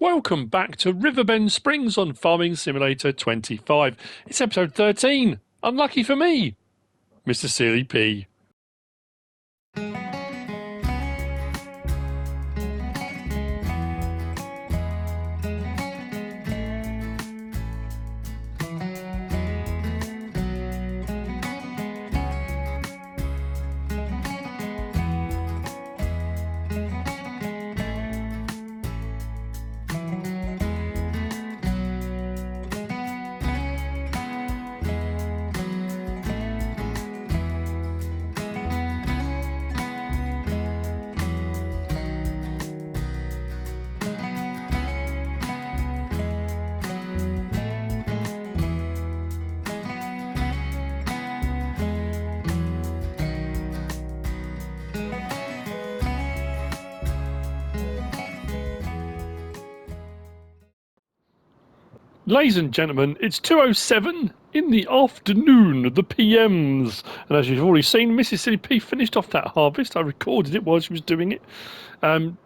Welcome back to Riverbend Springs on Farming Simulator 25. It's episode 13. Unlucky for me, MrSealyp. Ladies and gentlemen, it's 2:07 in the afternoon, the PMs. And as you've already seen, MrSealyp finished off that harvest. I recorded it while she was doing it.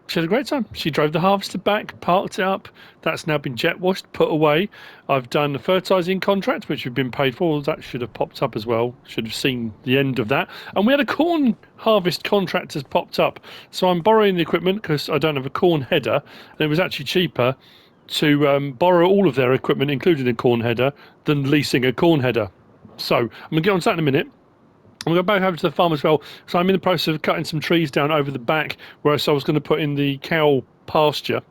She had a great time. She drove the harvester back, parked it up. That's now been jet washed, put away. I've done the fertilising contract, which we've been paid for. That should have popped up as well. Should have seen the end of that. And we had a corn harvest contract has popped up. So I'm borrowing the equipment because I don't have a corn header. And it was actually cheaper to borrow all of their equipment, including a corn header, than leasing a corn header. So I'm going to get on to that in a minute. I'm going to go back over to the farm as well. So I'm in the process of cutting some trees down over the back where I was going to put in the cow pasture.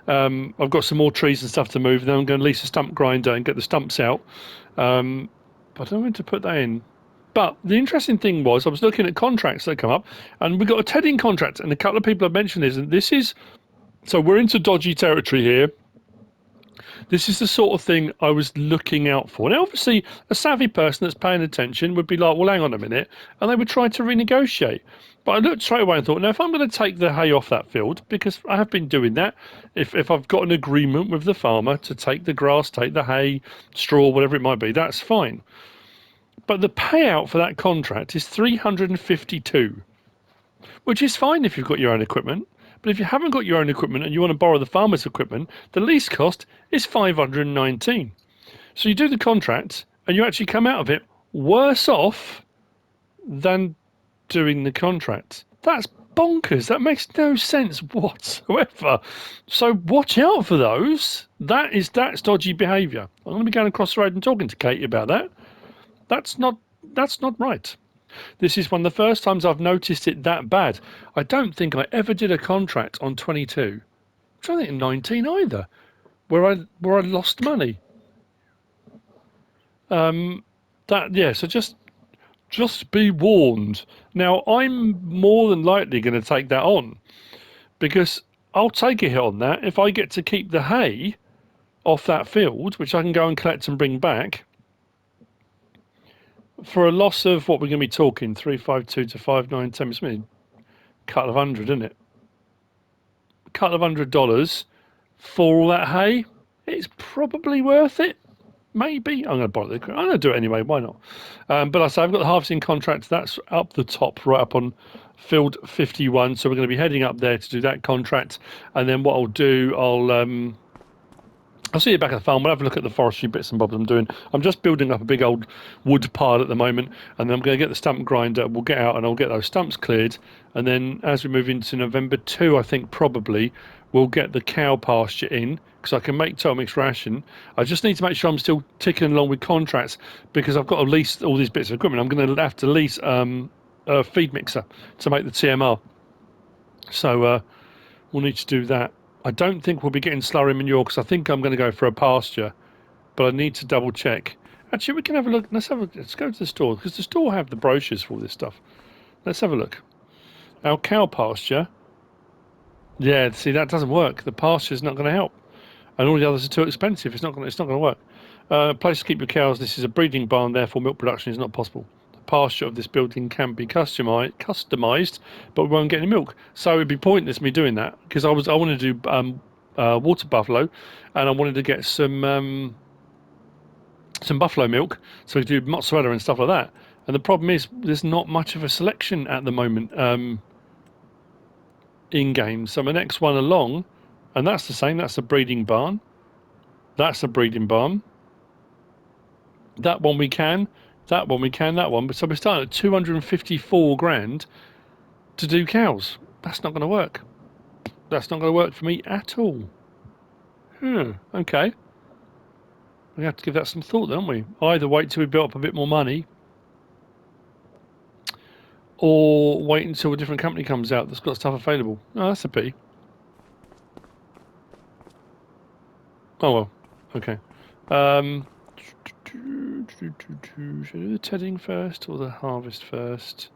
I've got some more trees and stuff to move. Then I'm going to lease a stump grinder and get the stumps out. But I don't know when to put that in. But the interesting thing was I was looking at contracts that come up, and we got a tedding contract, and a couple of people have mentioned this, and this is... So we're into dodgy territory here. This is the sort of thing I was looking out for. Now, obviously, a savvy person that's paying attention would be like, well, hang on a minute, and they would try to renegotiate. But I looked straight away and thought, now, if I'm going to take the hay off that field, because I have been doing that, if I've got an agreement with the farmer to take the grass, take the hay, straw, whatever it might be, that's fine. But the payout for that contract is $352, which is fine if you've got your own equipment. But if you haven't got your own equipment and you want to borrow the farmer's equipment, the lease cost is $519. So you do the contract and you actually come out of it worse off than doing the contract. That's bonkers. That makes no sense whatsoever. So watch out for those. That's dodgy behaviour. I'm going to be going across the road and talking to Katie about that. That's not right. This is one of the first times I've noticed it that bad. I don't think I ever did a contract on 22. I don't think in 19 either, where I lost money. So just be warned. Now I'm more than likely going to take that on, because I'll take a hit on that if I get to keep the hay off that field, which I can go and collect and bring back. For a loss of what we're going to be talking, 352 to 597, it's a couple of hundred, isn't it? A couple of $100 for all that hay, it's probably worth it. Maybe. I'm going to borrow the equipment. I'm going to do it anyway, why not? But I say I've got the harvesting contract, that's up the top, right up on field 51. So we're going to be heading up there to do that contract. And then what I'll do, I'll see you back at the farm. We'll have a look at the forestry bits and bobs I'm doing. I'm just building up a big old wood pile at the moment, and then I'm going to get the stump grinder. We'll get out and I'll get those stumps cleared. And then as we move into November 2, I think probably, we'll get the cow pasture in, because I can make total mixed ration. I just need to make sure I'm still ticking along with contracts, because I've got to lease all these bits of equipment. I'm going to have to lease a feed mixer to make the TMR. So we'll need to do that. I don't think we'll be getting slurry manure, because I think I'm going to go for a pasture, but I need to double check. Actually, we can have a look. Let's go to the store, because the store have the brochures for all this stuff. Let's have a look. Our cow pasture. Yeah, see, that doesn't work. The pasture is not going to help, and all the others are too expensive. It's not going to work. Place to keep your cows. This is a breeding barn, therefore milk production is not possible. Pasture of this building can be customized, but we won't get any milk. So it'd be pointless me doing that, because I wanted to do water buffalo, and I wanted to get some buffalo milk, so we do mozzarella and stuff like that. And the problem is there's not much of a selection at the moment in game. So my next one along And that's the same. That's a breeding barn. That's a breeding barn. That one we can. That one we can. That one. But so we're starting at 254 grand to do cows. That's not going to work. That's not going to work for me at all. Okay. We have to give that some thought, don't we? Either wait till we build up a bit more money, or wait until a different company comes out that's got stuff available. Oh, that's a pity. Oh well. Okay. Should I do the tedding first or the harvest first?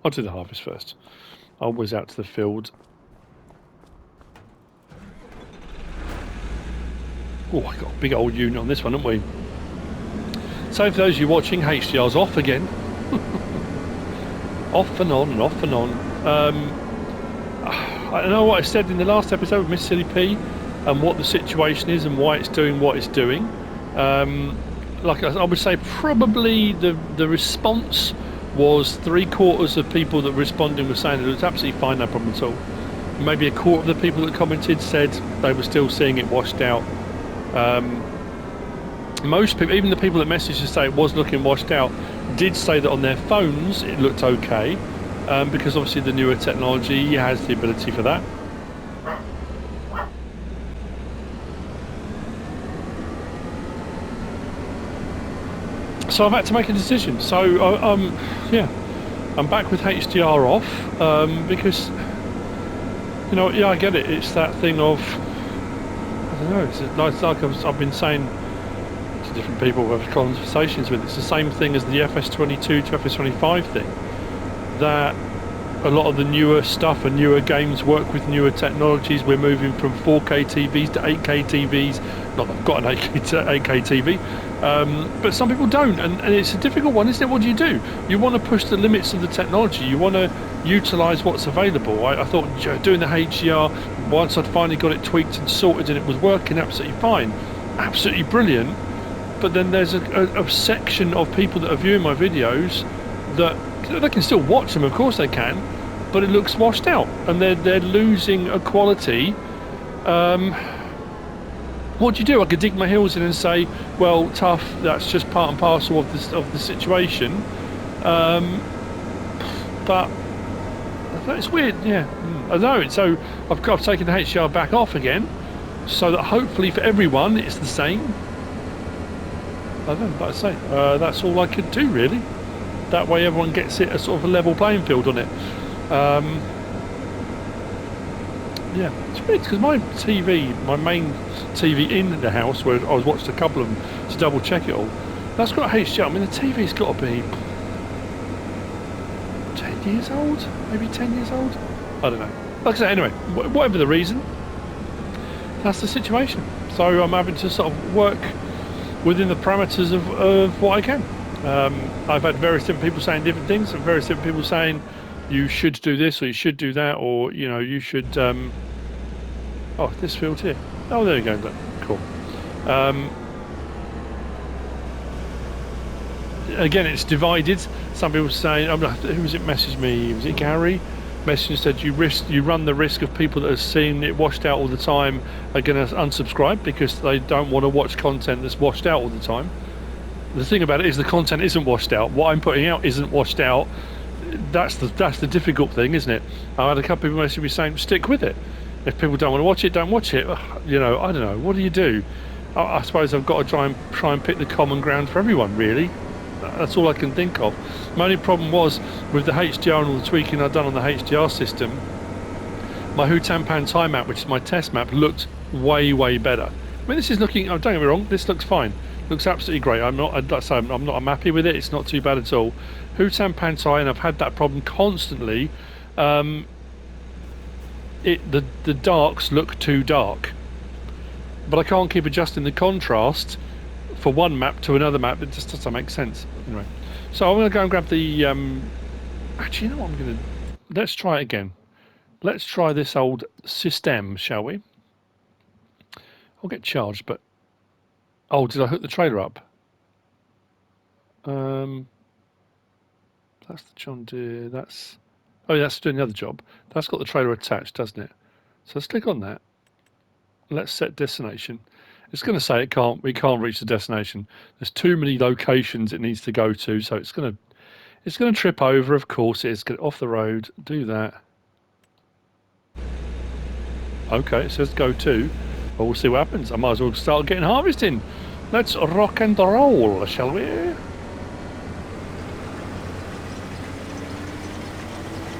I'll do the harvest first. I'll whiz out to the field. Oh, I got a big old unit on this one, haven't we? So for those of you watching, HDR's off again. Off and on and off and on. I don't know what I said in the last episode with MrSealyp and what the situation is and why it's doing what it's doing. Like I would say, probably the response was 3/4 of people that were responding were saying it was absolutely fine, no problem at all. Maybe a quarter of the people that commented said they were still seeing it washed out. Most people, even the people that messaged to say it was looking washed out, did say that on their phones it looked okay, because obviously the newer technology has the ability for that. So I've had to make a decision. So yeah, I'm back with HDR off, because, you know, yeah, I get it. It's that thing of, I don't know. It's like I've been saying to different people who have conversations with. It's the same thing as the FS22 to FS25 thing. That a lot of the newer stuff and newer games work with newer technologies. We're moving from 4K TVs to 8K TVs. Not that I've got an 8K TV, but some people don't, and it's a difficult one, isn't it? What do? You want to push the limits of the technology. You want to utilise what's available. I thought doing the HDR, once I'd finally got it tweaked and sorted and it was working absolutely fine, absolutely brilliant. But then there's a section of people that are viewing my videos that they can still watch them, of course they can, but it looks washed out, and they're losing a quality. What do? I could dig my heels in and say, well, tough, that's just part and parcel of the situation. But it's weird, yeah. I know. So I've taken the HDR back off again, so that hopefully for everyone it's the same. I don't know, like I say, that's all I could do really. That way everyone gets it a sort of a level playing field on it. Yeah, it's weird because my main TV in the house, where I was watched a couple of them to double check it all, that's got HDR. I mean, the TV's got to be 10 years old, maybe 10 years old. I don't know. Like I say, anyway, whatever the reason, that's the situation. So I'm having to sort of work within the parameters of what I can. I've had various different people saying different things, and various different people saying you should do this or you should do that, or you know, you should. Oh, this field here. Oh, there you go. Look, cool. Again, it's divided. Some people saying, who was it? Messaged me. Was it Gary? Message said you run the risk of people that are seeing it washed out all the time are going to unsubscribe because they don't want to watch content that's washed out all the time. The thing about it is the content isn't washed out. What I'm putting out isn't washed out. That's the difficult thing, isn't it? I had a couple of people message me saying stick with it. If people don't want to watch it, don't watch it. You know, I don't know. What do? I suppose I've got to try and pick the common ground for everyone, really. That's all I can think of. My only problem was with the HDR and all the tweaking I've done on the HDR system. My Hutanpan time map, which is my test map, looked way better. I mean, this is looking. Don't get me wrong. This looks fine. Looks absolutely great. I'm not happy with it. It's not too bad at all. Hutanpan time, and I've had that problem constantly. The darks look too dark, but I can't keep adjusting the contrast for one map to another map. It just doesn't make sense. Anyway, so I'm going to go and grab the. Actually, you know what I'm going to. Let's try it again. Let's try this old system, shall we? I'll get charged, but oh, did I hook the trailer up? That's the John Deere. Oh, that's doing the other job. That's got the trailer attached, doesn't it? So let's click on that. Let's set destination. It's going to say we can't reach the destination. There's too many locations it needs to go to, so it's going to trip over. Of course, it's get off the road. Do that. Okay, it says go to. Well, we'll see what happens. I might as well start getting harvesting. Let's rock and roll, shall we?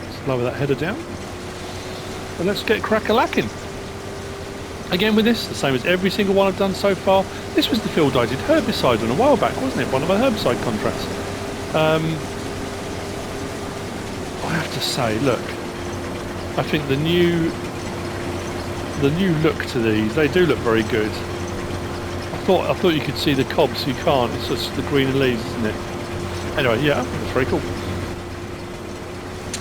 Let's lower that header down. And let's get crack-a-lacking. Again with this, the same as every single one I've done so far. This was the field I did herbicide on a while back, wasn't it? One of my herbicide contracts. I have to say, look, I think the new look to these, they do look very good. I thought you could see the cobs, you can't. It's just the green leaves, isn't it? Anyway, yeah, that's very cool.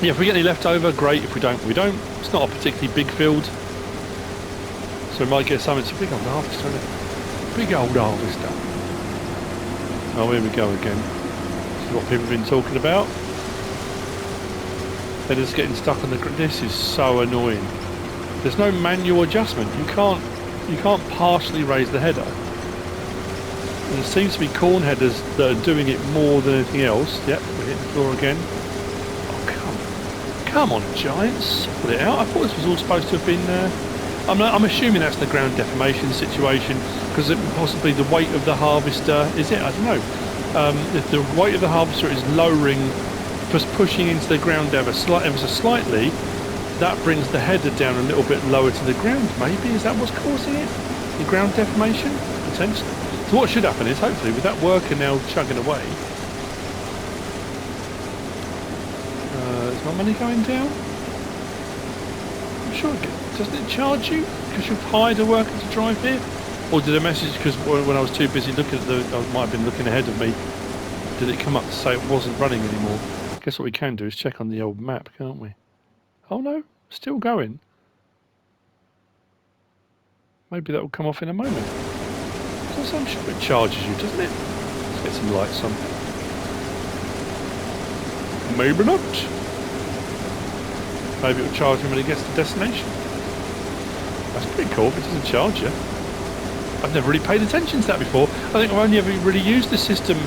Yeah, if we get any left over, great. If we don't, we don't. It's not a particularly big field. So we might get something. It's a big old harvester, isn't it? Big old harvester. Oh, here we go again. This is what people have been talking about. They're just getting stuck on the... This is so annoying. There's no manual adjustment. You can't partially raise the header. And there seems to be corn headers that are doing it more than anything else. Yep, we're hitting the floor again. Oh, come on, giants. Sort it out. I thought this was all supposed to have been... I'm assuming that's the ground deformation situation, because it possibly the weight of the harvester, is it? I don't know. If the weight of the harvester is lowering, just pushing into the ground ever so slightly, that brings the header down a little bit lower to the ground. Maybe, is that what's causing it? The ground deformation? Potentially. So what should happen is, hopefully, with that worker now chugging away, is my money going down? I'm sure doesn't it charge you because you've hired a worker to drive here? Or did a message, because when I was too busy looking at I might have been looking ahead of me, did it come up to say it wasn't running anymore? Guess what we can do is check on the old map, can't we? Oh no, still going. Maybe that will come off in a moment. So I'm sure it charges you, doesn't it? Let's get some lights on. Maybe not. Maybe it will charge him when he gets to destination. That's pretty cool if it doesn't charge you. I've never really paid attention to that before. I think I've only ever really used the system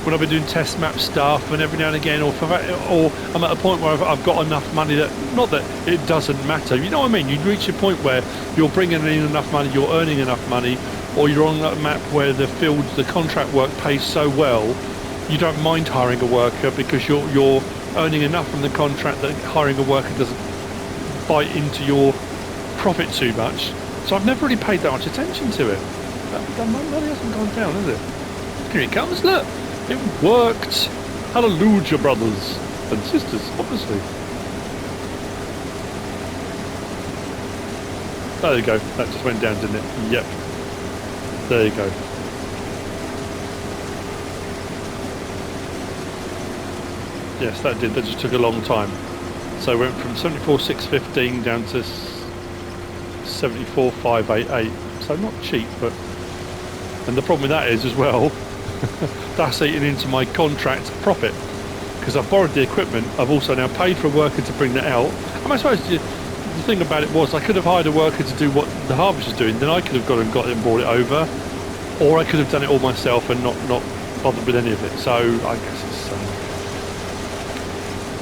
when I've been doing test map stuff, and every now and again, or I'm at a point where I've got enough money that, not that it doesn't matter, you know what I mean? You reach a point where you're bringing in enough money, you're earning enough money, or you're on that map where the contract work pays so well, you don't mind hiring a worker because you're earning enough from the contract that hiring a worker doesn't bite into your profit too much. So I've never really paid that much attention to it. My money hasn't gone down, has it? Here it comes, look! It worked! Hallelujah, brothers and sisters, obviously. There you go, that just went down, didn't it? Yep. There you go. Yes, that did, that just took a long time. So it went from 74,615 down to 74,588. So not cheap, but... And the problem with that is, as well, that's eating into my contract profit. Because I've borrowed the equipment, I've also now paid for a worker to bring that out. And I suppose the thing about it was, I could have hired a worker to do what the harvester's doing, then I could have got it and brought it over. Or I could have done it all myself and not bothered with any of it. So, I guess it's...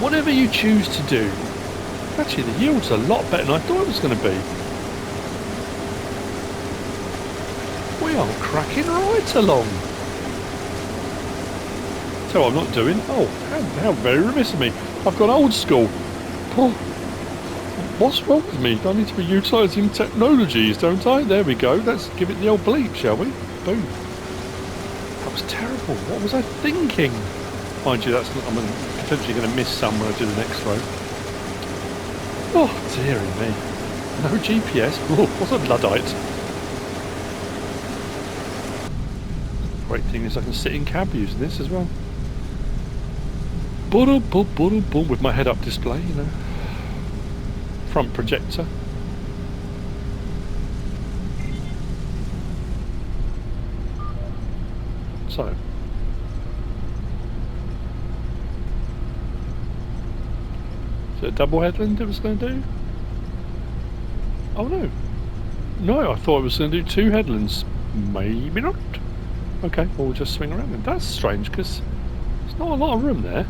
whatever you choose to do, actually the yield's a lot better than I thought it was going to be. We are cracking right along. So I'm not doing. Oh, how very remiss of me. I've gone old school. Oh, what's wrong with me? I need to be utilising technologies, don't I? There we go. Let's give it the old bleep, shall we? Boom. That was terrible. What was I thinking? Mind you, I'm potentially going to miss some when I do the next row. Oh, dearie me. No GPS. Oh, what a Luddite. Great thing is I can sit in cab using this as well. Boom, with my head-up display, you know. Front projector. So. Is it a double headland it was going to do? Oh no. No, I thought it was going to do 2 headlands. Maybe not. Okay, well, we'll just swing around then. That's strange, because there's not a lot of room there.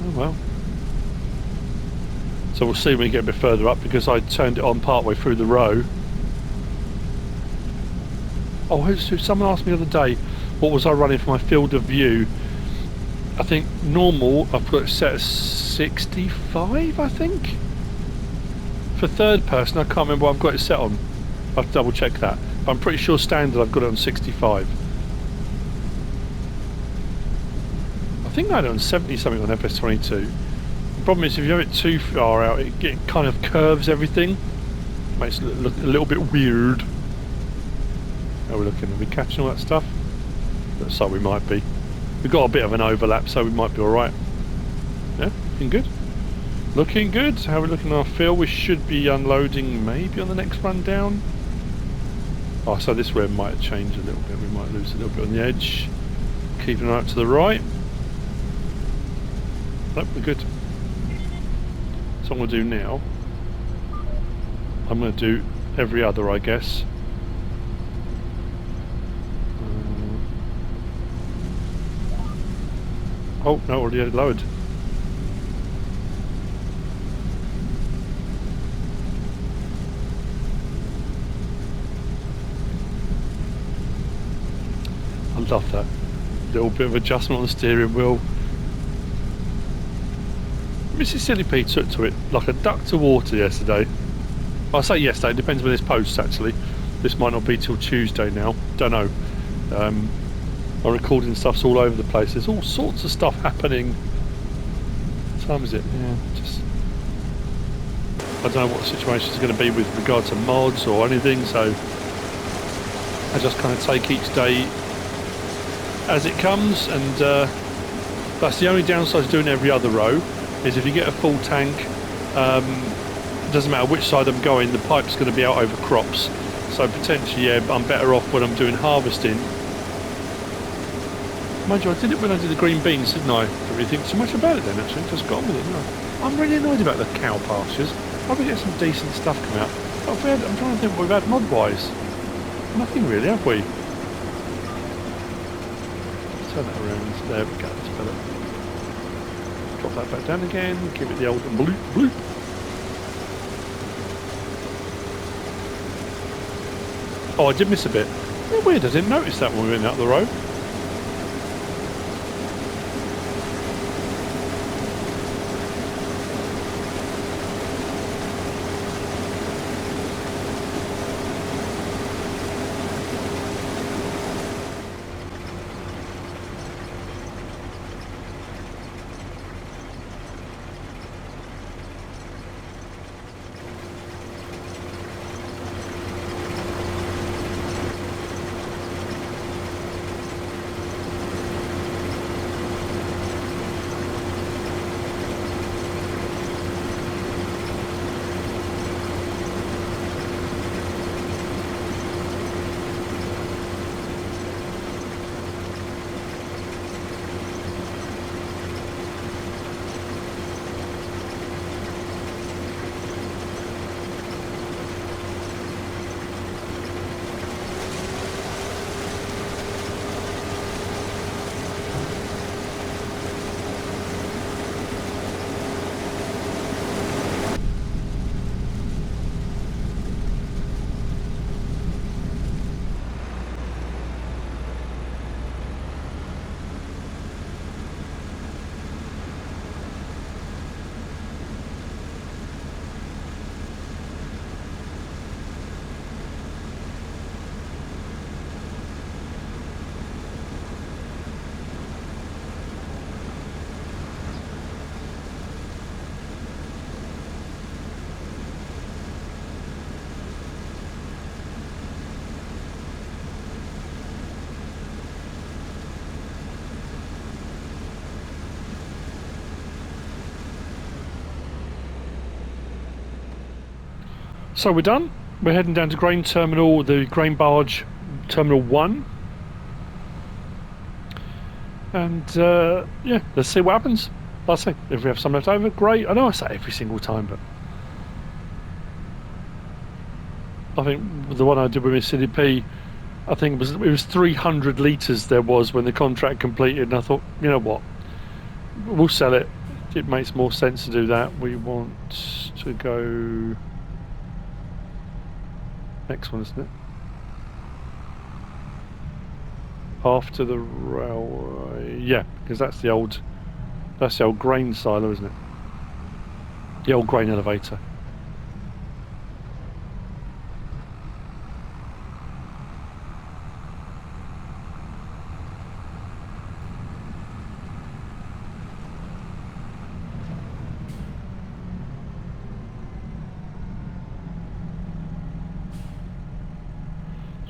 Oh well. So we'll see when we get a bit further up, because I turned it on partway through the row. Oh, someone asked me the other day, what was I running for my field of view? I think normal, I've put it set as 65, I think? For third person, I can't remember what I've got it set on. I'll have to double check that. But I'm pretty sure standard I've got it on 65. I think I had it on 70 something on FS22. The problem is if you have it too far out, it kind of curves everything. Makes it look a little bit weird. How are we looking? Are we catching all that stuff? Looks like we might be. We've got a bit of an overlap, so we might be alright. Yeah, looking good. Looking good. How are we looking on our field? We should be unloading maybe on the next run down. Oh, so this way might change a little bit. We might lose a little bit on the edge. Keeping an eye out to the right. Nope, we're good. So what I'm going to do now, I'm going to do every other, I guess. Oh, no, already had it lowered. I love that. Little bit of adjustment on the steering wheel. MrSealyp took to it like a duck to water yesterday. I say yesterday, it depends when this posts actually. This might not be till Tuesday now, don't know. My recording stuff's all over the place. There's all sorts of stuff happening. What time is it? Yeah, just... I don't know what the situation's going to be with regard to mods or anything, so I just kind of take each day as it comes, and that's the only downside to doing every other row, is if you get a full tank, it doesn't matter which side I'm going, the pipe's going to be out over crops. So potentially, yeah, I'm better off when I'm doing harvesting. Mind you, I did it when I did the green beans, didn't I? Don't really think too much about it then, actually. Just got on with it, didn't I? I'm really annoyed about the cow pastures. Probably get some decent stuff come out. But I'm trying to think what we've had mod-wise. Nothing really, have we? Turn that around. There we go, that's better. Drop that back down again. Give it the old bloop bloop. Oh, I did miss a bit. Weird, I didn't notice that when we went out the road. So we're done. We're heading down to grain terminal, the grain barge terminal 1. And yeah, let's see what happens. Like I say, if we have some left over, great. I know I say every single time, but I think the one I did with MrSealyp, I think it was 300 litres there was when the contract completed, and I thought, you know what, we'll sell it. It makes more sense to do that. We want to go next one, isn't it? After the railway, yeah, because that's the old grain silo, isn't it? The old grain elevator.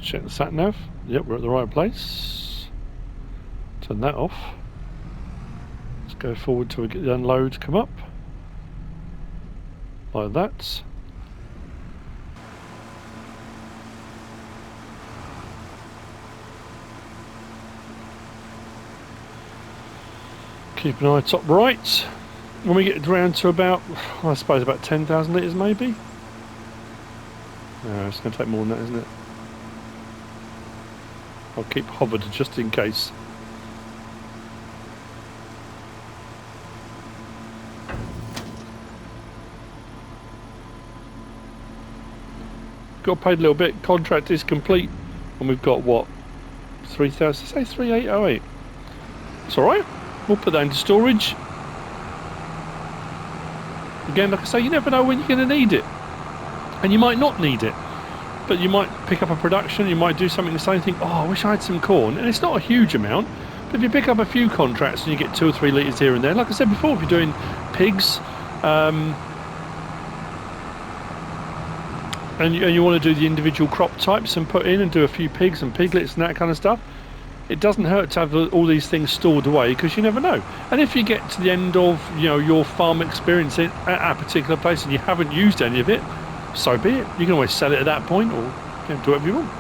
Check the sat nav. Yep, we're at the right place. Turn that off. Let's go forward till we get the unload come up. Like that. Keep an eye top right. When we get around to about, I suppose about 10,000 litres maybe. No, it's going to take more than that, isn't it? I'll keep hovered just in case. Got paid a little bit. Contract is complete, and we've got what, 3,000? Say 3,808. It's all right. We'll put that into storage. Again, like I say, you never know when you're going to need it, and you might not need it. But you might pick up a production, you might do something the same thing, oh, I wish I had some corn. And it's not a huge amount, but if you pick up a few contracts and you get 2 or 3 litres here and there, like I said before, if you're doing pigs, and you want to do the individual crop types and put in and do a few pigs and piglets and that kind of stuff, it doesn't hurt to have all these things stored away, because you never know. And if you get to the end of your farm experience at a particular place and you haven't used any of it, so be it. You can always sell it at that point, or do whatever you want.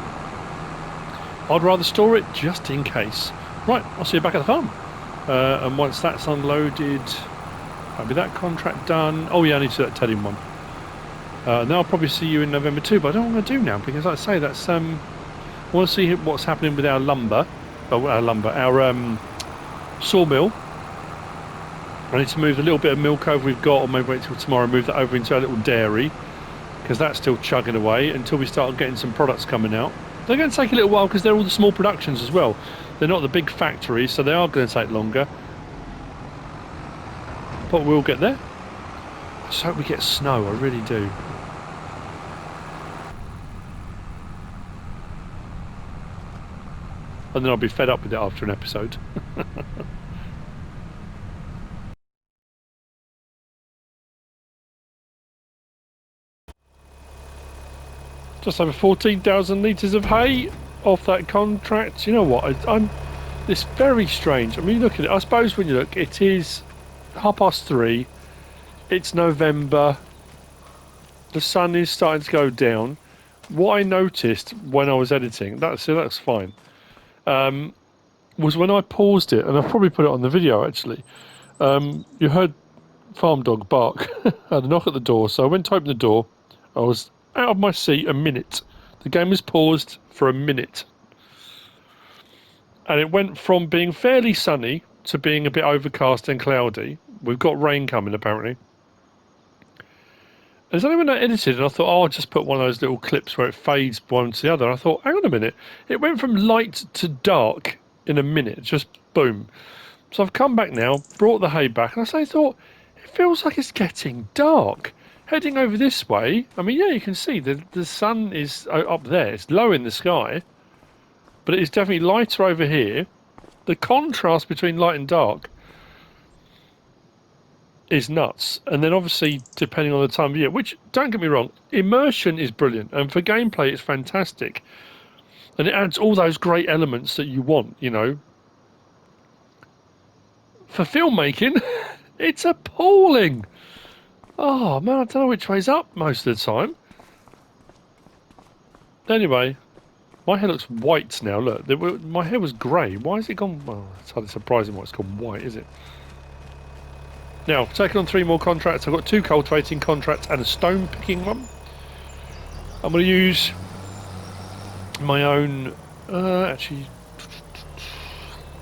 I'd rather store it just in case. Right, I'll see you back at the farm. And once that's unloaded, that'll be that contract done. Oh yeah, I need to do that telling one. Then I'll probably see you in November too, but I don't want to do now, because like I say, that's I want to see what's happening with our lumber. Our sawmill. I need to move the little bit of milk over we've got, or maybe wait till tomorrow, move that over into our little dairy, because that's still chugging away until we start getting some products coming out. They're going to take a little while because they're all the small productions as well. They're not the big factories, so they are going to take longer. But we'll get there. I just hope we get snow, I really do. And then I'll be fed up with it after an episode. Just over 14,000 litres of hay off that contract. You know what? It's very strange. I mean, look at it. I suppose when you look, it is 3:30. It's November. The sun is starting to go down. What I noticed when I was editing, that's fine, was when I paused it, and I've probably put it on the video actually. You heard farm dog bark. I had a knock at the door, so I went to open the door. I was out of my seat a minute. The game was paused for a minute. And it went from being fairly sunny to being a bit overcast and cloudy. We've got rain coming apparently. And it's only when I edited and I thought, oh, I'll just put one of those little clips where it fades one to the other. I thought, hang on a minute. It went from light to dark in a minute. Just boom. So I've come back now, brought the hay back, and I thought, it feels like it's getting dark. Heading over this way, I mean, yeah, you can see the sun is up there. It's low in the sky, but it is definitely lighter over here. The contrast between light and dark is nuts. And then obviously, depending on the time of year, which, don't get me wrong, immersion is brilliant. And for gameplay, it's fantastic. And it adds all those great elements that you want, For filmmaking, it's appalling. Oh man, I don't know which way's up most of the time. Anyway, My hair looks white now. Look, my hair was grey. Why has it gone? Well, it's hardly surprising why it's gone white, is it? Now, taking on 3 more contracts. I've got 2 cultivating contracts and a stone picking one. I'm going to use my own. Actually,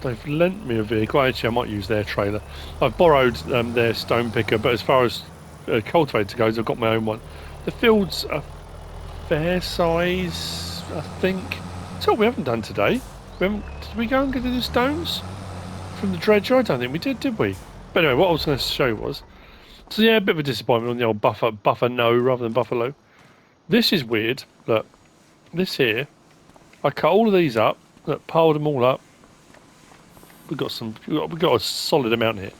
they've lent me a vehicle. Actually, I might use their trailer. I've borrowed their stone picker, but as far as cultivator goes, I've got my own one. The fields are fair size, I think. That's what we haven't done today. Did we go and get the stones from the dredger? I don't think we did we? But anyway, what I was going to show you was... So yeah, a bit of a disappointment on the old BUFFA-NO rather than BUFFA-LO. This is weird. Look, this here, I cut all of these up, look, piled them all up. We've got a solid amount here.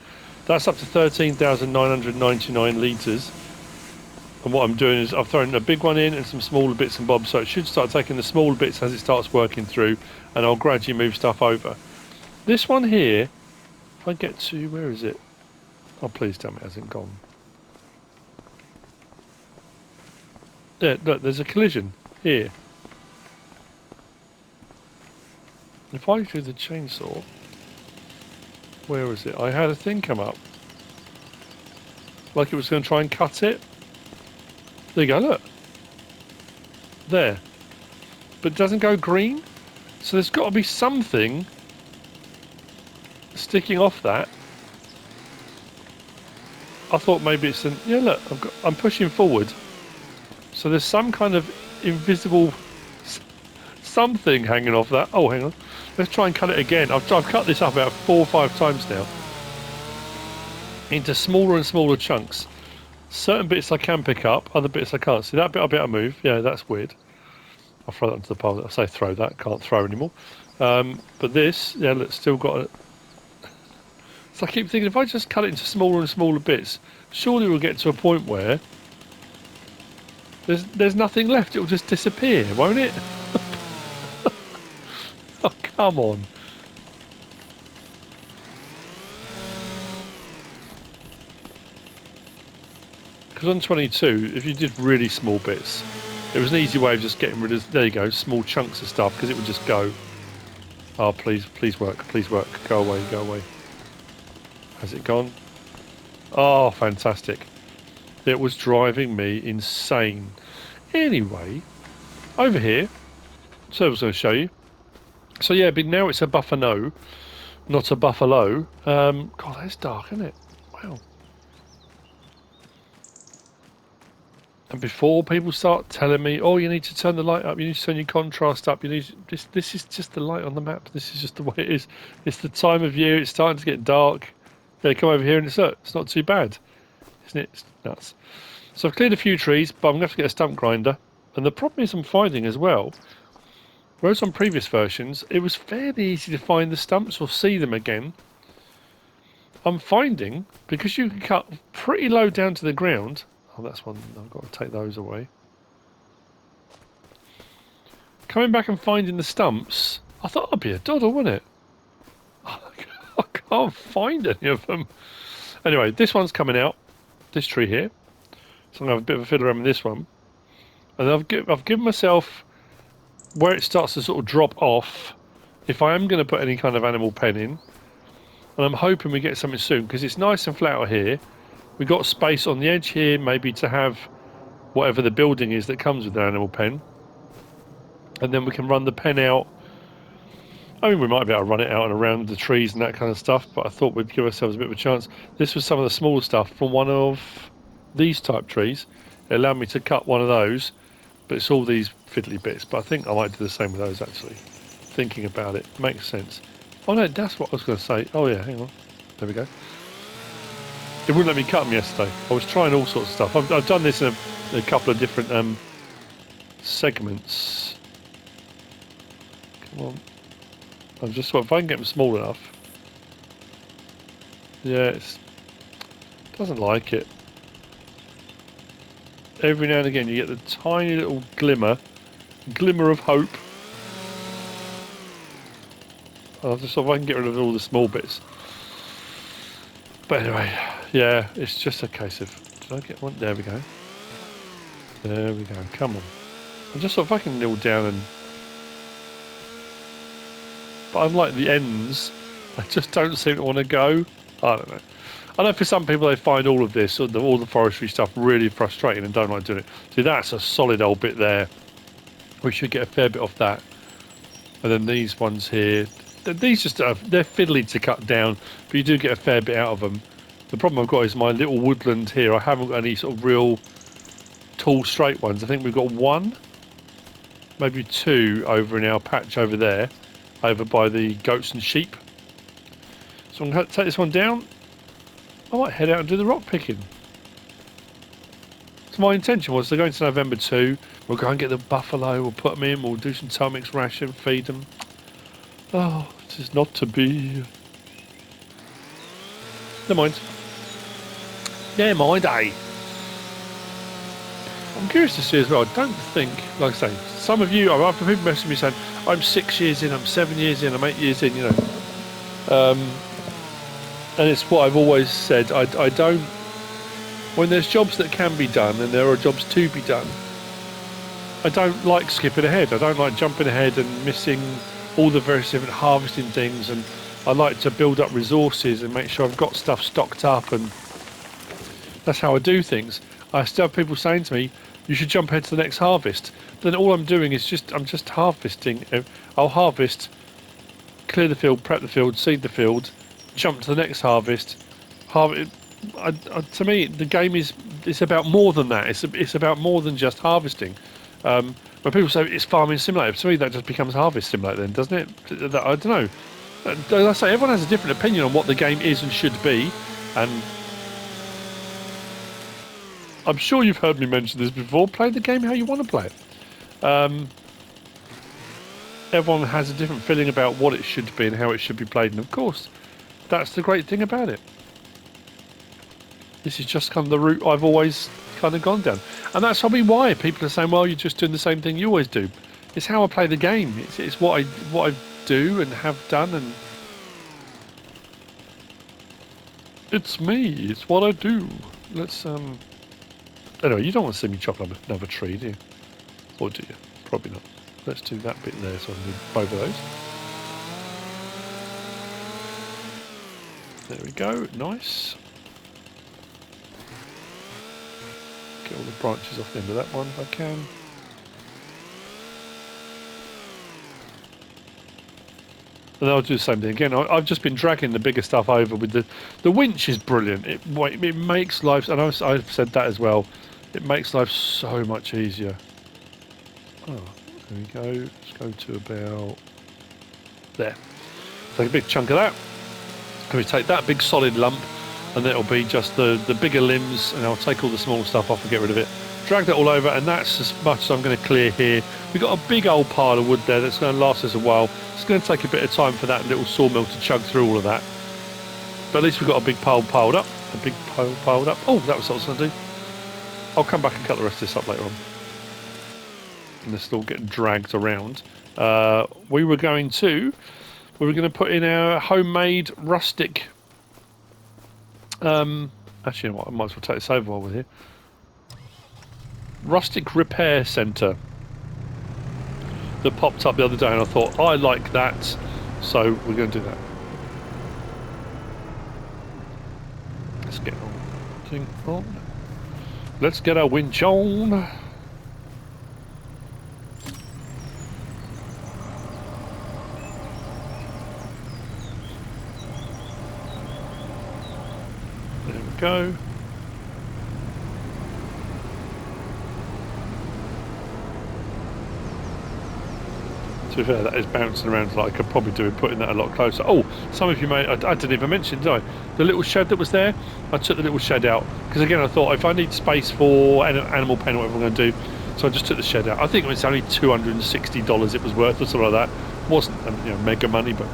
That's up to 13,999 litres. And what I'm doing is I've thrown a big one in and some smaller bits and bobs, so it should start taking the smaller bits as it starts working through, and I'll gradually move stuff over. This one here, if I get to, where is it? Oh, please tell me it hasn't gone. Yeah, look, there's a collision here. If I do the chainsaw, where is it? I had a thing come up. Like it was going to try and cut it. There you go, look. There. But it doesn't go green. So there's got to be something sticking off that. I thought maybe it's an... Yeah, look, I'm pushing forward. So there's some kind of invisible something hanging off that. Oh, hang on. Let's try and cut it again. I've cut this up about 4 or 5 times now. Into smaller and smaller chunks. Certain bits I can pick up, other bits I can't. See that bit I'll be able to move? Yeah, that's weird. I'll throw that onto the pile. I say throw that, can't throw anymore. But this, yeah, look, still got it. So I keep thinking, if I just cut it into smaller and smaller bits, surely we'll get to a point where there's nothing left. It'll just disappear, won't it? Oh, come on. Because on 22, if you did really small bits, it was an easy way of just getting rid of, there you go, small chunks of stuff, because it would just go. Oh, please work, go away. Has it gone? Oh, fantastic. It was driving me insane. Anyway, over here, so I was going to show you. So yeah, but now it's a BUFFA-NO, not a BUFFA-LO. God, that's dark, isn't it? Wow. And before people start telling me, oh, you need to turn the light up, you need to turn your contrast up, you need to, this is just the light on the map. This is just the way it is. It's the time of year. It's starting to get dark. Yeah, come over here and it's not too bad, isn't it? It's nuts. So I've cleared a few trees, but I'm going to have to get a stump grinder. And the problem is I'm finding as well, whereas on previous versions, it was fairly easy to find the stumps or see them again. I'm finding, because you can cut pretty low down to the ground. Oh, that's one. I've got to take those away. Coming back and finding the stumps, I thought that'd be a doddle, wouldn't it? I can't find any of them. Anyway, this one's coming out. This tree here. So I'm going to have a bit of a fiddle around with this one. And I've given myself where it starts to sort of drop off if I am going to put any kind of animal pen in. And I'm hoping we get something soon, because it's nice and flat out here. We've got space on the edge here, maybe to have whatever the building is that comes with the animal pen. And then we can run the pen out. I mean, we might be able to run it out and around the trees and that kind of stuff, but I thought we'd give ourselves a bit of a chance. This was some of the smaller stuff from one of these type trees. It allowed me to cut one of those, but it's all these fiddly bits. But I think I might do the same with those, actually. Thinking about it. Makes sense. Oh no, that's what I was going to say. Oh yeah, hang on. There we go. It wouldn't let me cut them yesterday. I was trying all sorts of stuff. I've done this in a couple of different segments. Come on. I'm just if I can get them small enough. Yeah, it doesn't like it. Every now and again you get the tiny little glimmer of hope. I'll just if I can get rid of all the small bits. But anyway, yeah, it's just a case of, did I get one? There we go. There we go, come on. I just thought if I can kneel down and but unlike the ends, I just don't seem to want to go. I don't know. I know for some people they find all of this, all the forestry stuff, really frustrating and don't like doing it. See, that's a solid old bit there. We should get a fair bit off that. And then these ones here, these just they're fiddly to cut down, but you do get a fair bit out of them. The problem I've got is my little woodland here. I haven't got any sort of real tall straight ones. I think we've got one, maybe two over in our patch over there, over by the goats and sheep. So I'm going to take this one down. I might head out and do the rock picking. So my intention was to go into November 2, we'll go and get the buffalo, we'll put them in, we'll do some Tomix ration, feed them. Oh, this is not to be. Never mind. Yeah, mind, eh? I'm curious to see as well. I don't think, like I say, some of you, I've had people messaging me saying, I'm 6 years in, I'm 7 years in, I'm 8 years in, you know. And it's what I've always said. I don't, when there's jobs that can be done and there are jobs to be done, I don't like skipping ahead. I don't like jumping ahead and missing all the various different harvesting things, and I like to build up resources and make sure I've got stuff stocked up, and that's how I do things. I still have people saying to me, you should jump ahead to the next harvest. But then all I'm doing is I'm just harvesting. I'll harvest, clear the field, prep the field, seed the field, jump to the next harvest. To me, the game it's about more than that. It's about more than just harvesting. When people say it's farming simulator, to me that just becomes harvest simulator then, doesn't it? I don't know. Like I say, everyone has a different opinion on what the game is and should be, and I'm sure you've heard me mention this before. Play the game how you want to play it. Everyone has a different feeling about what it should be and how it should be played, and of course, that's the great thing about it. This is just kind of the route I've always kind of gone down, and that's probably why people are saying, "Well, you're just doing the same thing you always do." It's how I play the game. It's what I do and have done, and it's me. It's what I do. Let's Anyway, you don't want to see me chop up another tree, do you? Or do you? Probably not. Let's do that bit there so I can do both of those. There we go. Nice. Get all the branches off the end of that one if I can. And I'll do the same thing again. I've just been dragging the bigger stuff over with the winch is brilliant. It makes life, and I've said that as well, it makes life so much easier. Oh, there we go. Let's go to about there. Take a big chunk of that. Can we take that big solid lump, and it'll be just the bigger limbs, and I'll take all the small stuff off and get rid of it. Drag that all over, and that's as much as I'm going to clear here. We've got a big old pile of wood there that's going to last us a while. It's going to take a bit of time for that little sawmill to chug through all of that. But at least we've got a big pile piled up. A big pile piled up. Oh, that was what I was going to do. I'll come back and cut the rest of this up later on. And this all getting dragged around. We were going to put in our homemade rustic. Actually, you know what? I might as well take this over while we're here. Rustic repair centre that popped up the other day, and I thought I like that, so we're going to do that. Let's get on. Let's get our winch on. There we go. To be fair, that is bouncing around like I could probably do with putting that a lot closer. Oh, some of you may, I didn't even mention, did I? The little shed that was there, I took the little shed out. Because again, I thought if I need space for animal pen or whatever I'm going to do, so I just took the shed out. I think it was only $260 it was worth or something like that. It wasn't, you know, mega money, but...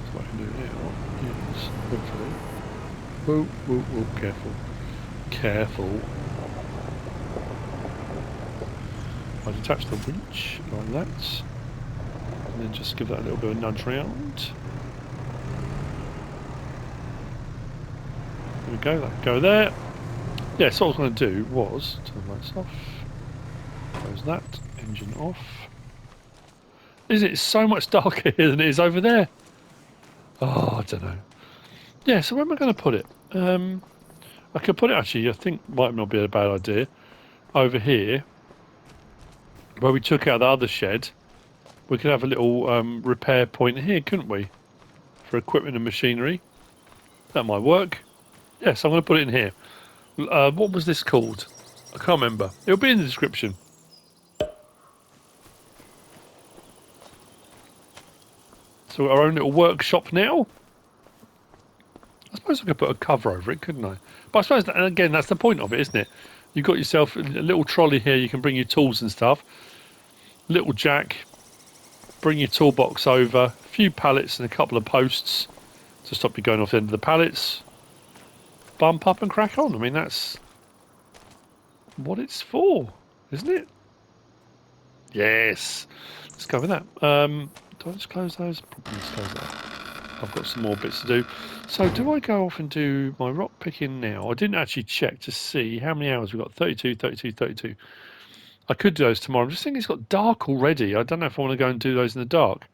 So what I can do now is, hopefully... Whoa, whoa, whoa, careful. Careful. I'll detach the winch like that. And then just give that a little bit of a nudge round. There we go, that can go there. Yeah, so what I was going to do was turn the lights off, close that, engine off. Isn't it so much darker here than it is over there? Oh, I don't know. Yeah, so where am I going to put it? I could put it actually, I think might not be a bad idea, over here, where we took out the other shed. We could have a little repair point here, couldn't we? For equipment and machinery. That might work. Yes, I'm going to put it in here. What was this called? I can't remember. It'll be in the description. So our own little workshop now. I suppose I could put a cover over it, couldn't I? But I suppose, and again, that's the point of it, isn't it? You've got yourself a little trolley here. You can bring your tools and stuff. Little jack. Bring your toolbox over. A few pallets and a couple of posts to stop you going off the end of the pallets. Bump up and crack on. I mean, that's what it's for, isn't it? Yes. Let's go with that. Do I just close those? Probably just close that. I've got some more bits to do. So do I go off and do my rock picking now? I didn't actually check to see how many hours we've got. 32, 32, 32. I could do those tomorrow. I'm just thinking it's got dark already. I don't know if I want to go and do those in the dark.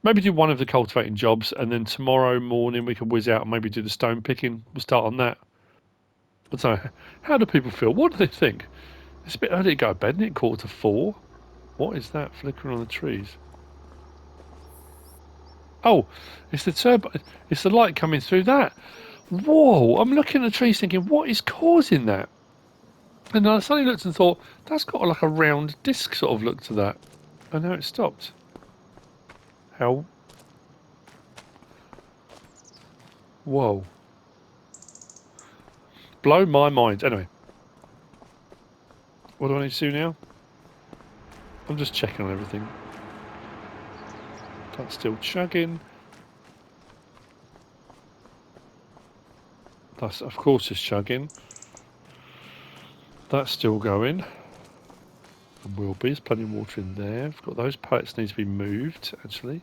Maybe do one of the cultivating jobs, and then tomorrow morning we can whiz out and maybe do the stone picking. We'll start on that. But so, how do people feel? What do they think? It's a bit early to go to bed, isn't it? 3:45. What is that flickering on the trees? Oh, it's the turbo. It's the light coming through that. Whoa! I'm looking at the trees thinking, what is causing that? And I suddenly looked and thought, that's got like a round disc sort of look to that. And now it stopped. How? Whoa. Blow my mind. Anyway. What do I need to do now? I'm just checking on everything. That's still chugging. That's, of course, is chugging. That's still going. And will be. There's plenty of water in there. I've got those pallets need to be moved, actually.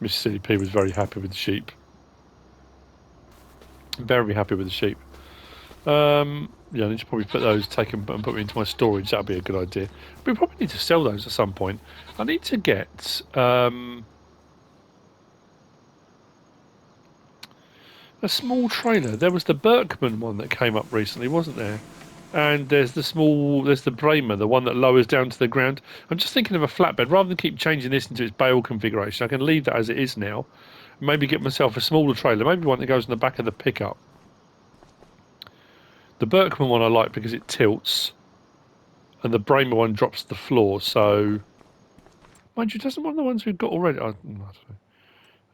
MrSealyp was very happy with the sheep. Very happy with the sheep. Yeah, I need to probably put those, take them and put them into my storage. That would be a good idea. We probably need to sell those at some point. I need to get a small trailer. There was the Berkman one that came up recently, wasn't there? And there's the Bremer, the one that lowers down to the ground. I'm just thinking of a flatbed. Rather than keep changing this into its bale configuration, I can leave that as it is now. Maybe get myself a smaller trailer, maybe one that goes in the back of the pickup. The Berkman one I like because it tilts, and the Bremer one drops to the floor. So, mind you, doesn't one of the ones we've got already? I don't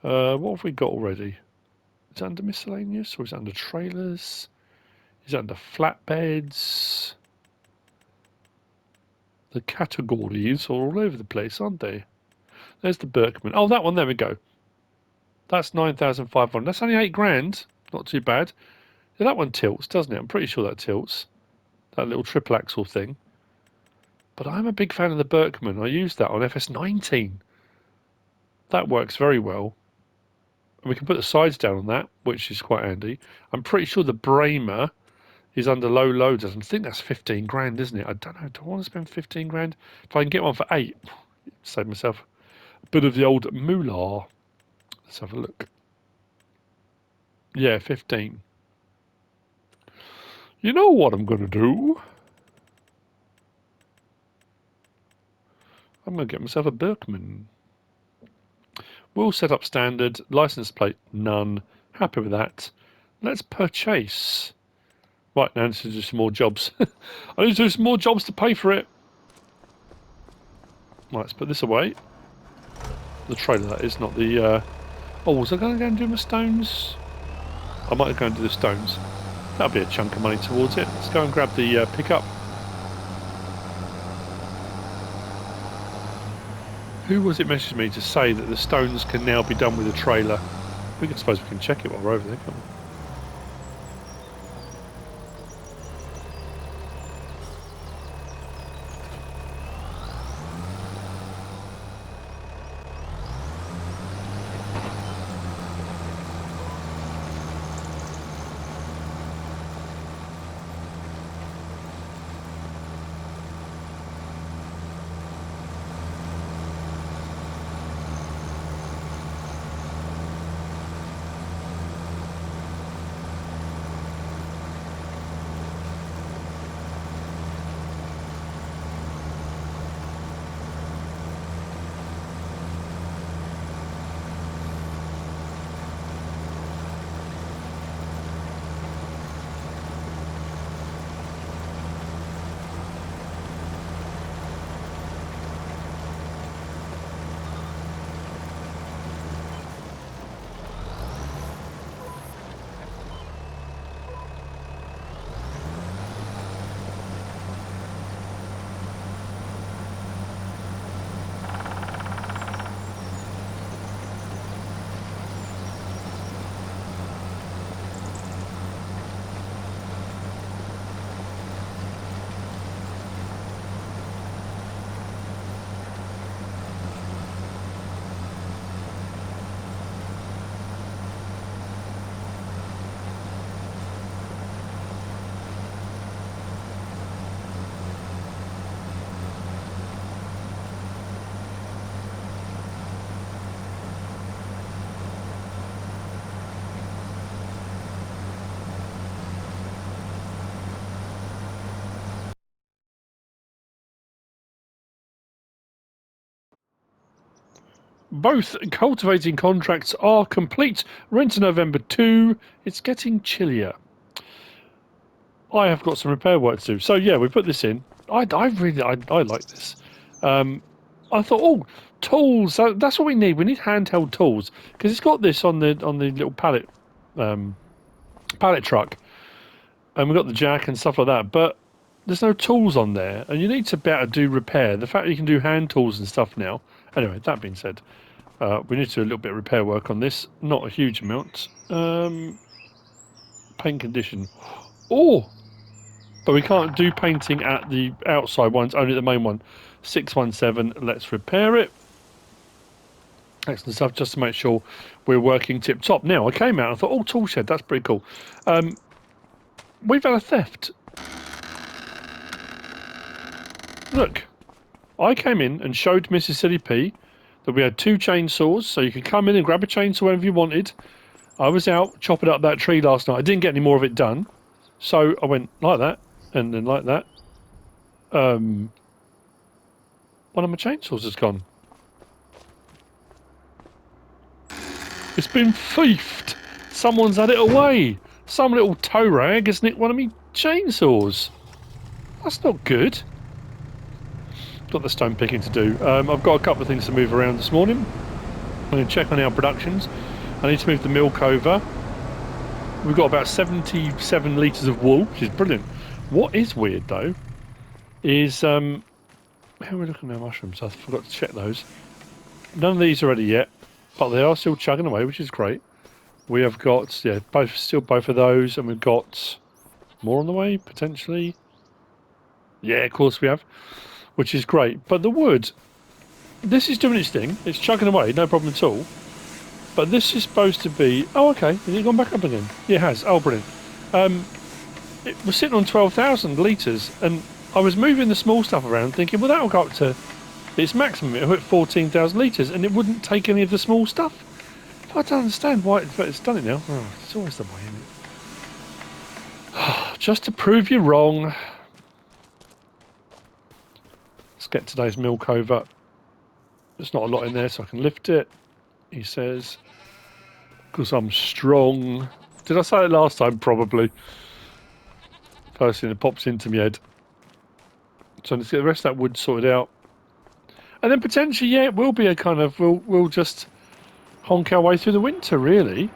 know. What have we got already? Is it under miscellaneous or is it under trailers? Is it under flatbeds? The categories are all over the place, aren't they? There's the Berkman. Oh, that one. There we go. That's 9,500. That's only 8 grand. Not too bad. Yeah, that one tilts, doesn't it? I'm pretty sure that tilts. That little triple axle thing. But I'm a big fan of the Berkman. I used that on FS19. That works very well. And we can put the sides down on that, which is quite handy. I'm pretty sure the Bremer is under low loaders. I think that's 15 grand, isn't it? I don't know. Do I want to spend 15 grand? If I can get one for 8, save myself a bit of the old moolah. Let's have a look. Yeah, 15. You know what I'm going to do? I'm going to get myself a Berkman. We'll set up standard. License plate, none. Happy with that. Let's purchase. Right, now I need to do some more jobs. I need to do some more jobs to pay for it. Right, let's put this away. The trailer, that is, not the... Oh, was I going to go and do my stones? I might go and do the stones. That'll be a chunk of money towards it. Let's go and grab the pickup. Who was it messaged me to say that the stones can now be done with a trailer? I suppose we can check it while we're over there, can't we? Both cultivating contracts are complete. We're into November 2. It's getting chillier. I have got some repair work to do. So yeah, we put this in. I like this. I thought, oh, tools. That's what we need. We need handheld tools because it's got this on the little pallet truck, and we've got the jack and stuff like that. But there's no tools on there, and you need to be able to do repair. The fact that you can do hand tools and stuff now. Anyway, that being said, we need to do a little bit of repair work on this. Not a huge amount. Paint condition. Oh, but we can't do painting at the outside ones, only the main one. 617, let's repair it. Excellent stuff, just to make sure we're working tip-top. Now, I came out and I thought, oh, tool shed, that's pretty cool. We've had a theft. Look, I came in and showed MrSealyp that we had 2 chainsaws, so you could come in and grab a chainsaw whenever you wanted. I was out chopping up that tree last night. I didn't get any more of it done, so I went like that, and then like that. One of my chainsaws has gone. It's been thiefed. Someone's had it away. Some little tow rag has nicked one of me chainsaws. That's not good. Got the stone picking to do. I've got a couple of things to move around this morning. I'm going to check on our productions. I need to move the milk over. We've got about 77 litres of wool, which is brilliant. What is weird though is how are we looking at our mushrooms? I forgot to check those. None of these are ready yet, but they are still chugging away, which is great. We have got both of those, and we've got more on the way potentially. Yeah, of course we have, which is great. But the wood, this is doing its thing. It's chugging away, no problem at all. But this is supposed to be... Oh, okay. Has it gone back up again? Yeah, it has. Oh, brilliant. It was sitting on 12,000 litres, and I was moving the small stuff around thinking, well, that'll go up to its maximum. It'll hit 14,000 litres, and it wouldn't take any of the small stuff. I don't understand why it's done it now. Oh, it's always the way, isn't it? Just to prove you wrong. Let's get today's milk over. There's not a lot in there, so I can lift it. He says, because I'm strong. Did I say it last time? Probably. First thing that pops into my head. So let's get the rest of that wood sorted out. And then potentially, yeah, it will be a kind of, we'll just honk our way through the winter, really.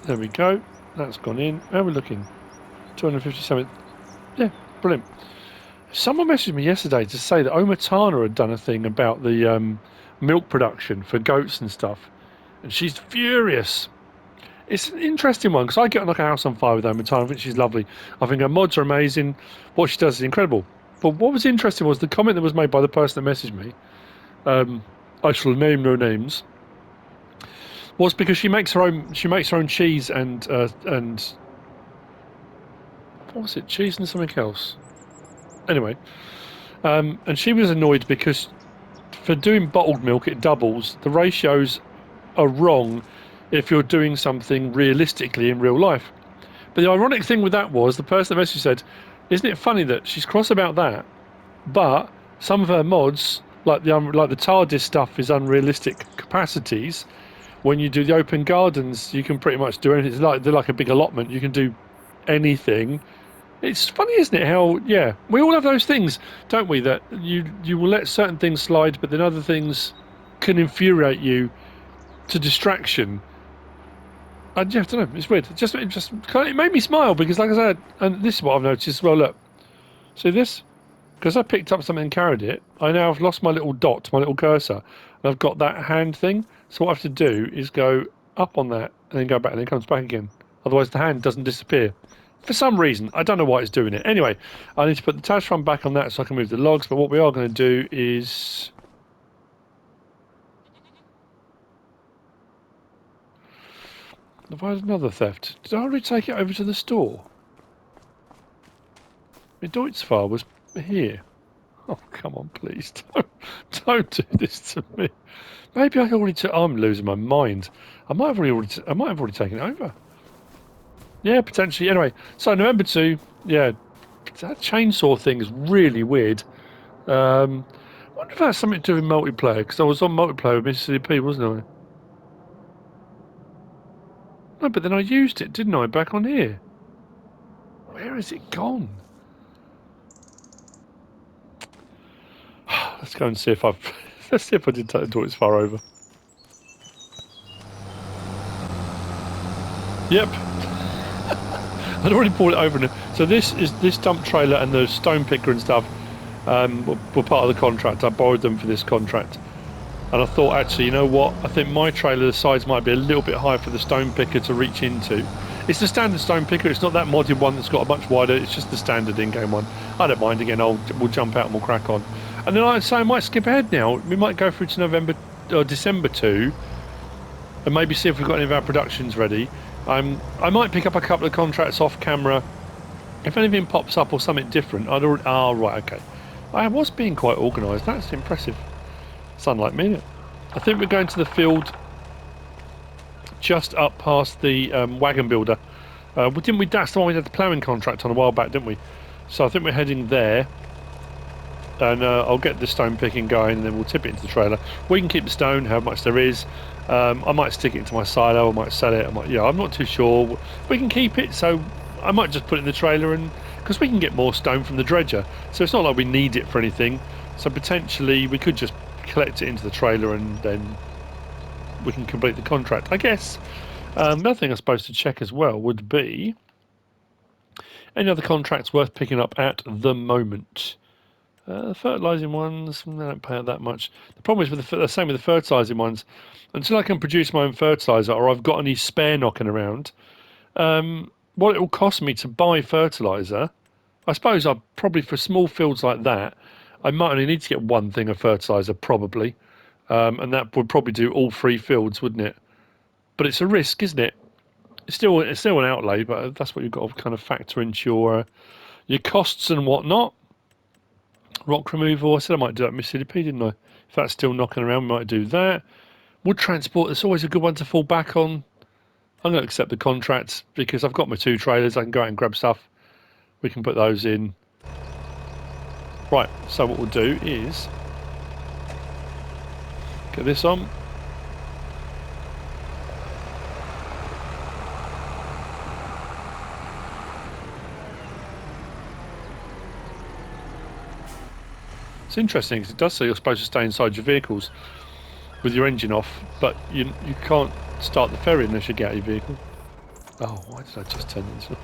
There we go. That's gone in. How are we looking? 257. Yeah, brilliant. Someone messaged me yesterday to say that Omatana had done a thing about the milk production for goats and stuff. And she's furious. It's an interesting one, because I get on like a house on fire with Omatana. I think she's lovely. I think her mods are amazing. What she does is incredible. But what was interesting was the comment that was made by the person that messaged me. I shall name no names. Was because she makes her own cheese and what was it? Cheese and something else. Anyway, and she was annoyed because for doing bottled milk it doubles. The ratios are wrong if you're doing something realistically in real life. But the ironic thing with that was the person that messaged said, isn't it funny that she's cross about that, but some of her mods, like the TARDIS stuff, is unrealistic capacities. When you do the open gardens, you can pretty much do anything. They're like a big allotment. You can do anything. It's funny, isn't it? How, yeah, we all have those things, don't we? That you will let certain things slide, but then other things can infuriate you to distraction. I don't know. It's weird. It made me smile because, like I said, and this is what I've noticed. Well, look, see this? Because I picked up something and carried it, I now have lost my little dot, my little cursor, and I've got that hand thing. So what I have to do is go up on that and then go back, and then it comes back again. Otherwise, the hand doesn't disappear. For some reason, I don't know why it's doing it. Anyway, I need to put the attach front back on that so I can move the logs. But what we are going to do is... Have I had another theft? Did I already take it over to the store? My Deutschfar was here. Oh, come on, please. Don't do this to me. Maybe I already took... I'm losing my mind. I might have already taken it over. Yeah, potentially. Anyway, so November 2, yeah, that chainsaw thing is really weird. Well, wonder if that's something to do with multiplayer, because I was on multiplayer with MrSealyp, wasn't I? No, but then I used it, didn't I, back on here? Where has it gone? Let's go and see if I've... Let's see if I did take the toilets far over. Yep. I'd already brought it over. So this dump trailer and the stone picker and stuff were part of the contract. I borrowed them for this contract. And I thought, actually, you know what? I think my trailer, the size might be a little bit high for the stone picker to reach into. It's the standard stone picker. It's not that modded one that's got a much wider. It's just the standard in-game one. I don't mind. Again, we'll jump out and we'll crack on. And then I'd say I might skip ahead now. We might go through to November or December 2, and maybe see if we've got any of our productions ready. I might pick up a couple of contracts off camera. If anything pops up or something different, I'd already... Oh, right, okay. I was being quite organised. That's impressive. It's unlike me. I think we're going to the field just up past the wagon builder. Didn't we? That's the one we had the ploughing contract on a while back, didn't we? So I think we're heading there. And I'll get the stone picking going, and then we'll tip it into the trailer. We can keep the stone, how much there is. I might stick it into my silo. I might sell it. I'm not too sure. We can keep it, so I might just put it in the trailer, and because we can get more stone from the dredger, so it's not like we need it for anything. So potentially we could just collect it into the trailer, and then we can complete the contract, I guess. Another thing I suppose to check as well would be any other contracts worth picking up at the moment. The fertilising ones, they don't pay out that much. The problem is with the same with the fertilising ones. Until I can produce my own fertiliser, or I've got any spare knocking around, what it will cost me to buy fertiliser, I suppose I'd probably, for small fields like that, I might only need to get one thing of fertiliser, probably. And that would probably do all 3 fields, wouldn't it? But it's a risk, isn't it? It's still an outlay, but that's what you've got to kind of factor into your costs and whatnot. Rock removal, I said I might do that MrSealyp, didn't I? If that's still knocking around, we might do that. Wood transport, it's always a good one to fall back on. I'm going to accept the contracts because I've got my 2 trailers. I can go out and grab stuff. We can put those in. Right, so what we'll do is get this on. It's interesting because it does say you're supposed to stay inside your vehicles with your engine off, but you can't start the ferry unless you get out of your vehicle. Oh, why did I just turn this off?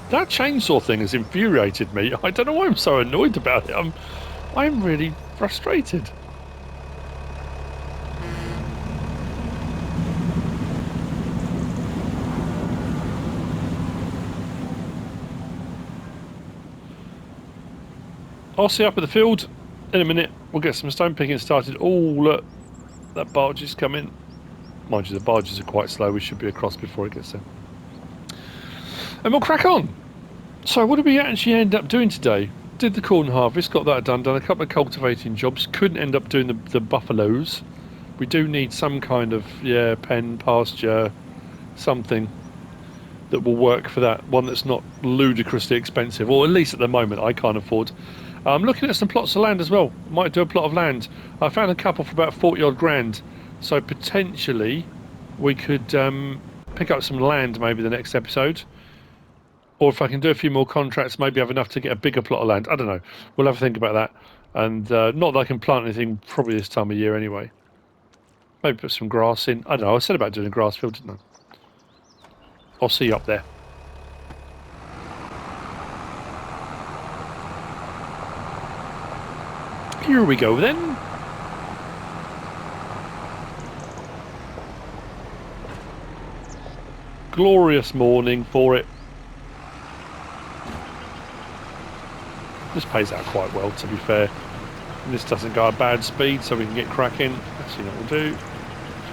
That chainsaw thing has infuriated me. I don't know why I'm so annoyed about it. I'm really frustrated. I'll see you up at the field in a minute. We'll get some stone picking started. Oh, look, that barge is coming. Mind you, the barges are quite slow. We should be across before it gets there. And we'll crack on. So what did we actually end up doing today? Did the corn harvest, got that done a couple of cultivating jobs. Couldn't end up doing the buffaloes. We do need some kind of, pen, pasture, something that will work for that one that's not ludicrously expensive, or at least at the moment I can't afford. I'm looking at some plots of land as well. Might do a plot of land. I found a couple for about 40 odd grand, so potentially we could pick up some land maybe the next episode, or if I can do a few more contracts, maybe have enough to get a bigger plot of land. I don't know, we'll have a think about that. And not that I can plant anything probably this time of year anyway. Maybe put some grass in. I don't know, I said about doing a grass field, didn't I? I'll see you up there. Here we go then. Glorious morning for it. This pays out quite well, to be fair. And this doesn't go at bad speed, so we can get cracking. Let's see what we'll do.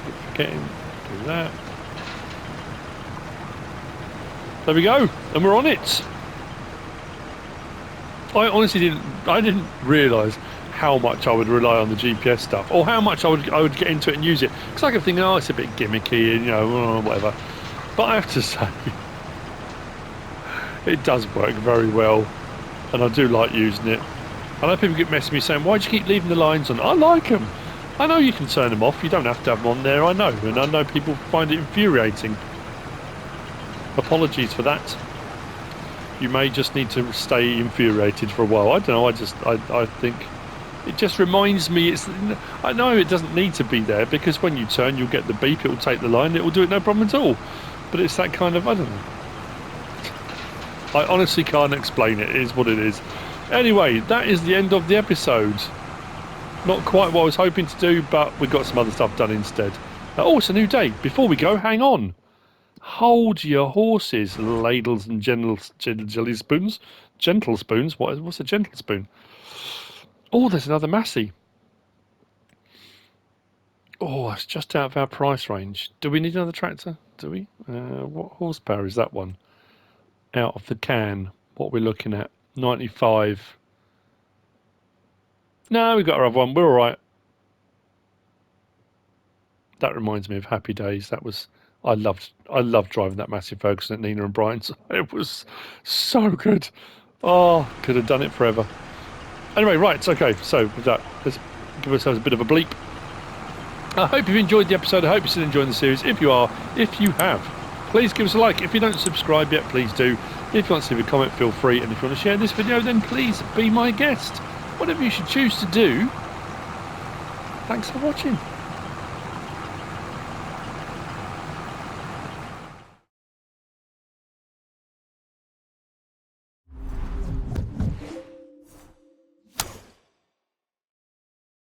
Keep forgetting. Do that. There we go, and we're on it. I honestly didn't realise how much I would rely on the GPS stuff, or how much I would get into it and use it. Because I kept thinking, oh, it's a bit gimmicky, and whatever. But I have to say, It does work very well, and I do like using it. I know people get messy with me saying, why do you keep leaving the lines on? I like them. I know you can turn them off. You don't have to have them on there, I know. And I know people find it infuriating. Apologies for that. You may just need to stay infuriated for a while. I don't know, I think it just reminds me, I know it doesn't need to be there, because when you turn you'll get the beep, it will take the line, it will do it no problem at all. But it's that kind of, I don't know. I honestly can't explain it. It is what it is. Anyway, that is the end of the episode. Not quite what I was hoping to do, but we got some other stuff done instead. Oh, it's a new day. Before we go, hang on. Hold your horses, ladles and jelly spoons. Gentle spoons? What's a gentle spoon? Oh, there's another Massey. Oh, it's just out of our price range. Do we need another tractor? Do we? What horsepower is that one? Out of the can. What we're looking at? 95. No, we've got our other one. We're all right. That reminds me of Happy Days. That was... I loved driving that massive Ferguson at Nina and Brian's. It was so good. Oh, could have done it forever. Anyway, right, okay, so with that, let's give ourselves a bit of a bleep. I hope you've enjoyed the episode. I hope you're still enjoying the series. If you are, if you have, please give us a like. If you don't subscribe yet, please do. If you want to leave a comment, feel free. And if you want to share this video, then please be my guest. Whatever you should choose to do. Thanks for watching.